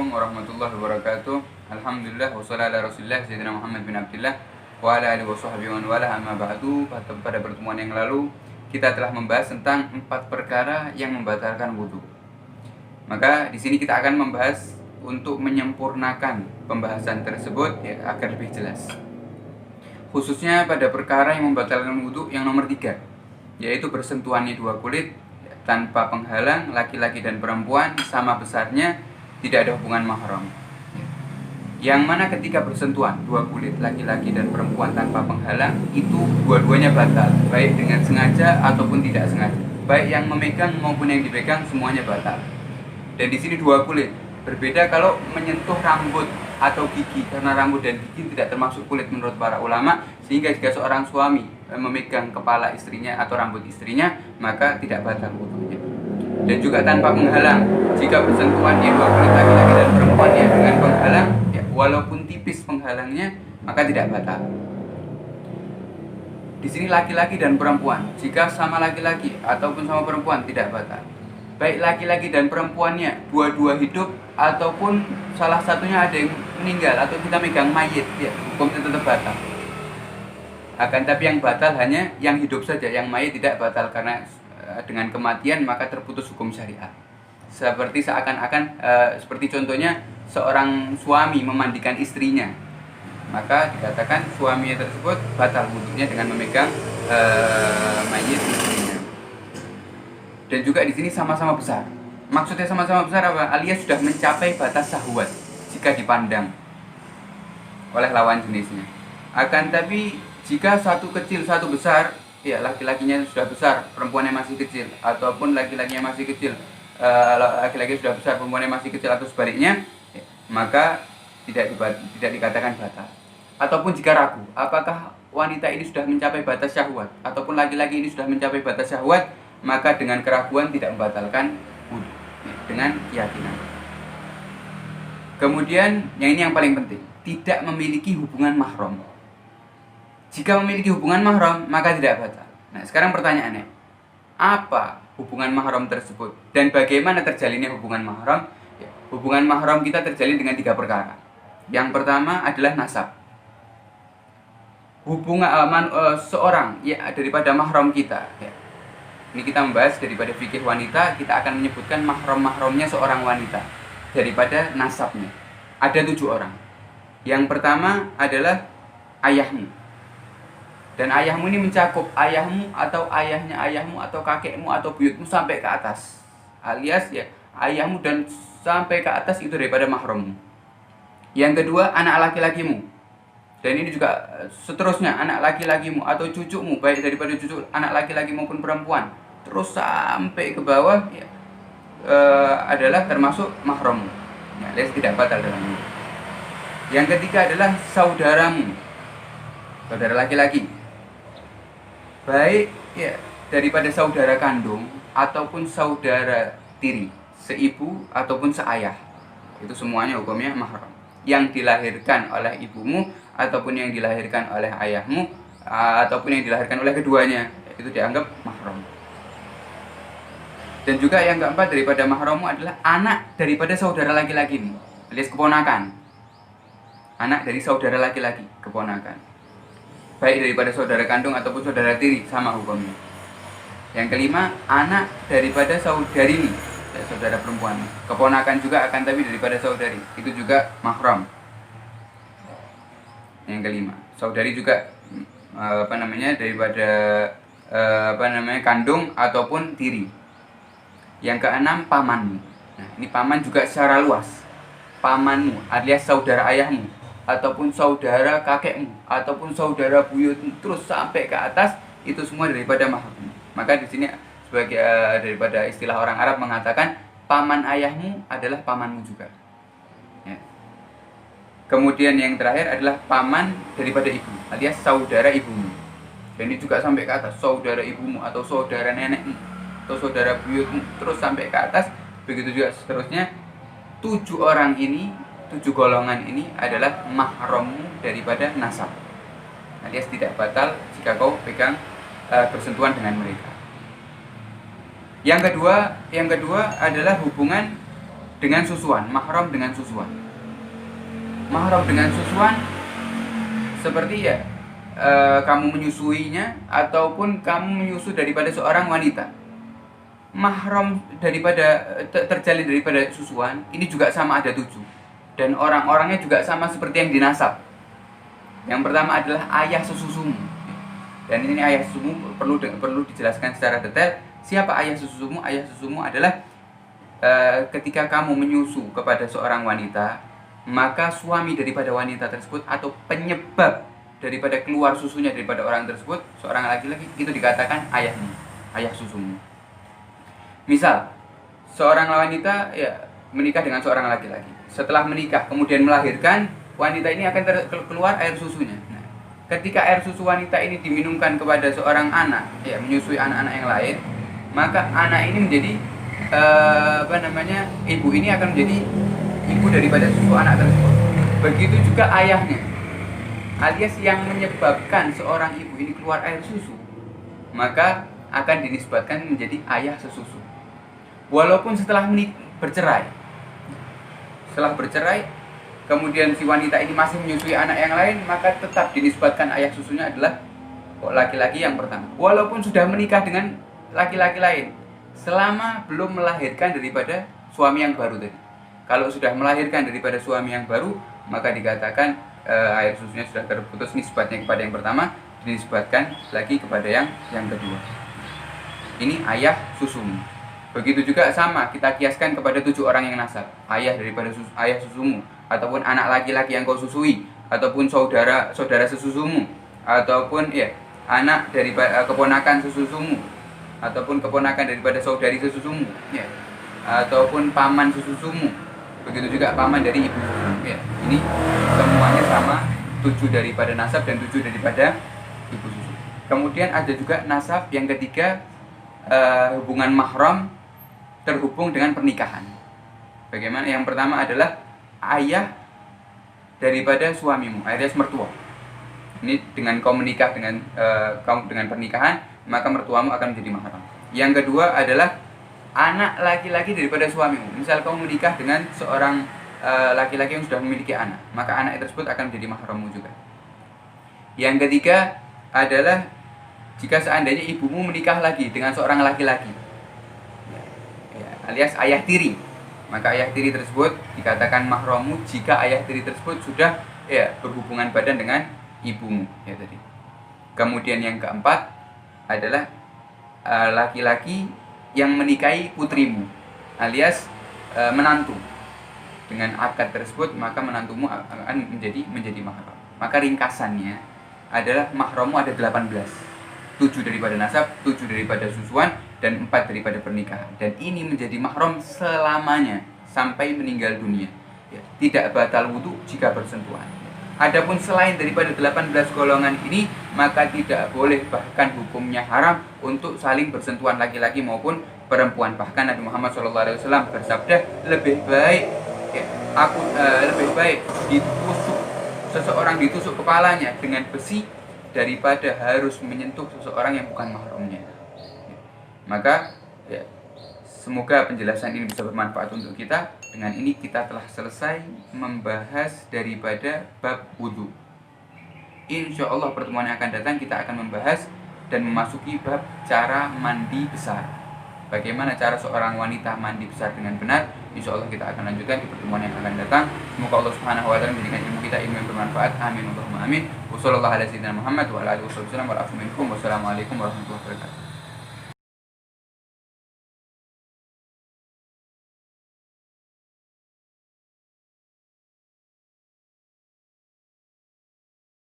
Assalamualaikum warahmatullahi wabarakatuh. Alhamdulillah wassalatu ala Rasulillah Sayyidina Muhammad bin Abdullah wa ala alihi washabbihi wa wala amma ba'du. Pada pertemuan yang lalu kita telah membahas tentang 4 perkara yang membatalkan wudu. Maka di sini kita akan membahas untuk menyempurnakan pembahasan tersebut ya, agar lebih jelas. Khususnya pada perkara yang membatalkan wudu yang nomor 3, yaitu bersentuhannya dua kulit tanpa penghalang, laki-laki dan perempuan sama besarnya, tidak ada hubungan mahram. Yang mana ketika bersentuhan dua kulit laki-laki dan perempuan tanpa penghalang, itu dua-duanya batal, baik dengan sengaja ataupun tidak sengaja. Baik yang memegang maupun yang dipegang, semuanya batal. Dan di sini dua kulit berbeda kalau menyentuh rambut atau gigi, karena rambut dan gigi tidak termasuk kulit menurut para ulama, sehingga jika seorang suami memegang kepala istrinya atau rambut istrinya, maka tidak batal wudunya. Dan juga tanpa penghalang, jika bersentuhan dua kulit laki-laki dan perempuan ya, dengan penghalang ya, walaupun tipis penghalangnya, maka tidak batal. Di sini laki-laki dan perempuan, jika sama laki-laki ataupun sama perempuan tidak batal. Baik laki-laki dan perempuannya dua-dua hidup ataupun salah satunya ada yang meninggal atau kita megang mayit, ya, hukumnya tetap batal. Akan tapi yang batal hanya yang hidup saja, yang mayit tidak batal, karena dengan kematian maka terputus hukum syariat. Seperti seakan-akan seperti contohnya seorang suami memandikan istrinya, maka dikatakan suaminya tersebut batal wudunya dengan memegang mayit istrinya. Dan juga di sini sama-sama besar. Maksudnya sama-sama besar apa? Alias sudah mencapai batas syahwat jika dipandang oleh lawan jenisnya. Akan tapi jika satu kecil satu besar, ya laki-lakinya sudah besar, perempuannya masih kecil, ataupun laki-lakinya masih kecil, laki-laki sudah besar, perempuannya masih kecil, atau sebaliknya, ya, maka tidak dikatakan batal. Ataupun jika ragu, apakah wanita ini sudah mencapai batas syahwat, ataupun laki-laki ini sudah mencapai batas syahwat, maka dengan keraguan tidak membatalkan wudu, ya, dengan keyakinan. Kemudian yang ini yang paling penting, tidak memiliki hubungan mahram. Jika memiliki hubungan mahram, maka tidak batal. Nah, sekarang pertanyaannya, apa hubungan mahram tersebut? Dan bagaimana terjalinnya hubungan mahram? Ya, hubungan mahram kita terjalin dengan 3 perkara. Yang pertama adalah nasab. Hubungan seorang ya daripada mahram kita. Ya. Ini kita membahas daripada fikih wanita, kita akan menyebutkan mahram-mahramnya seorang wanita daripada nasabnya. Ada 7 orang. Yang pertama adalah ayahmu. Dan ayahmu ini mencakup ayahmu atau ayahnya ayahmu atau kakekmu atau buyutmu sampai ke atas. Alias ya ayahmu dan sampai ke atas itu daripada mahrammu. Yang kedua anak laki-lakimu. Dan ini juga seterusnya anak laki-lakimu atau cucumu, baik daripada cucu anak laki-laki maupun perempuan. Terus sampai ke bawah ya, adalah termasuk mahrammu. Ya, alias tidak batal dalamnya. Yang ketiga adalah saudaramu. Saudara laki-laki. Baik ya daripada saudara kandung ataupun saudara tiri, seibu ataupun seayah, itu semuanya hukumnya mahram. Yang dilahirkan oleh ibumu ataupun yang dilahirkan oleh ayahmu ataupun yang dilahirkan oleh keduanya, itu dianggap mahram. Dan juga yang keempat daripada mahrammu adalah anak daripada saudara laki-lakimu, alias keponakan. Anak dari saudara laki-laki, keponakan. Baik daripada saudara kandung ataupun saudara tiri, sama hukumnya. Yang kelima, anak daripada saudari ini, saudara perempuan. Keponakan juga akan tapi daripada saudari, itu juga mahram. Yang kelima, saudari juga daripada kandung ataupun tiri. Yang keenam, pamanmu. Nah, ini paman juga secara luas. Pamanmu alias saudara ayahmu, ataupun saudara kakekmu, ataupun saudara buyutmu, terus sampai ke atas, itu semua daripada mahram. Maka di sini sebagai daripada istilah orang Arab mengatakan paman ayahmu adalah pamanmu juga. Ya. Kemudian yang terakhir adalah paman daripada ibu, alias saudara ibumu. Dan ini juga sampai ke atas, saudara ibumu atau saudara nenekmu atau saudara buyutmu, terus sampai ke atas. Begitu juga seterusnya. 7 orang ini, 7 golongan ini adalah mahrammu daripada nasab, alias tidak batal jika kau pegang bersentuhan dengan mereka. Yang kedua adalah hubungan dengan susuan, mahram dengan susuan. Mahram dengan susuan seperti ya kamu menyusuinya ataupun kamu menyusu daripada seorang wanita. Mahram daripada terjalin daripada susuan ini juga sama, ada 7, dan orang-orangnya juga sama seperti yang dinasab. Yang pertama adalah ayah sesusumu, dan ini ayah susumu perlu dijelaskan secara detail. Siapa ayah susumu? Ayah susumu adalah ketika kamu menyusu kepada seorang wanita, maka suami daripada wanita tersebut atau penyebab daripada keluar susunya daripada orang tersebut, seorang laki-laki, itu dikatakan ayahmu, ayah susumu. Misal seorang wanita ya menikah dengan seorang laki-laki. Setelah menikah kemudian melahirkan, wanita ini akan keluar air susunya. Nah, ketika air susu wanita ini diminumkan kepada seorang anak, ya menyusui anak-anak yang lain, maka anak ini menjadi ibu ini akan menjadi ibu daripada susu anak tersebut. Begitu juga ayahnya, alias yang menyebabkan seorang ibu ini keluar air susu, maka akan dinisbatkan menjadi ayah sesusu. Walaupun setelah bercerai, kemudian si wanita ini masih menyusui anak yang lain, maka tetap dinisbatkan ayah susunya adalah laki-laki yang pertama. Walaupun sudah menikah dengan laki-laki lain, selama belum melahirkan daripada suami yang baru tadi. Kalau sudah melahirkan daripada suami yang baru, maka dikatakan air susunya sudah terputus nisbatnya kepada yang pertama, dinisbatkan lagi kepada yang kedua. Ini ayah susumu. Begitu juga sama, kita kiaskan kepada 7 orang yang nasab. Ayah daripada ayah susumu, ataupun anak laki-laki yang kau susui, ataupun saudara sesusumu, ataupun ya anak daripada keponakan sesusumu, ataupun keponakan daripada saudari sesusumu, ya, ataupun paman sesusumu. Begitu juga paman dari ibu susumu. Ya, ini semuanya sama, 7 daripada nasab dan 7 daripada ibu susu. Kemudian ada juga nasab yang ketiga, hubungan mahram terhubung dengan pernikahan. Bagaimana? Yang pertama adalah ayah daripada suamimu, alias mertua. Ini dengan kau menikah dengan pernikahan, maka mertuamu akan menjadi mahram. Yang kedua adalah anak laki-laki daripada suamimu. Misal kau menikah dengan seorang laki-laki yang sudah memiliki anak, maka anak tersebut akan menjadi mahrammu juga. Yang ketiga adalah jika seandainya ibumu menikah lagi dengan seorang laki-laki, alias ayah tiri, maka ayah tiri tersebut dikatakan mahrammu jika ayah tiri tersebut sudah berhubungan badan dengan ibumu, ya tadi. Kemudian yang keempat adalah laki-laki yang menikahi putrimu, alias menantu. Dengan akad tersebut maka menantumu akan menjadi mahram. Maka ringkasannya adalah mahrammu ada 18. 7 daripada nasab, 7 daripada susuan, dan 4 daripada pernikahan. Dan ini menjadi mahram selamanya sampai meninggal dunia. Ya, tidak batal wudu jika bersentuhan. Adapun selain daripada 18 golongan ini, maka tidak boleh, bahkan hukumnya haram untuk saling bersentuhan laki-laki maupun perempuan. Bahkan Nabi Muhammad SAW bersabda, lebih baik seseorang ditusuk kepalanya dengan besi daripada harus menyentuh seseorang yang bukan mahramnya. Maka ya, semoga penjelasan ini bisa bermanfaat untuk kita. Dengan ini kita telah selesai membahas daripada bab wudu. Insya Allah pertemuan yang akan datang kita akan membahas dan memasuki bab cara mandi besar. Bagaimana cara seorang wanita mandi besar dengan benar? Insya Allah kita akan lanjutkan di pertemuan yang akan datang. Semoga Allah Subhanahu wa taala menjadikan ilmu kita ilmu yang bermanfaat. Amin Allahumma amin. Wassalamualaikum warahmatullahi wabarakatuh.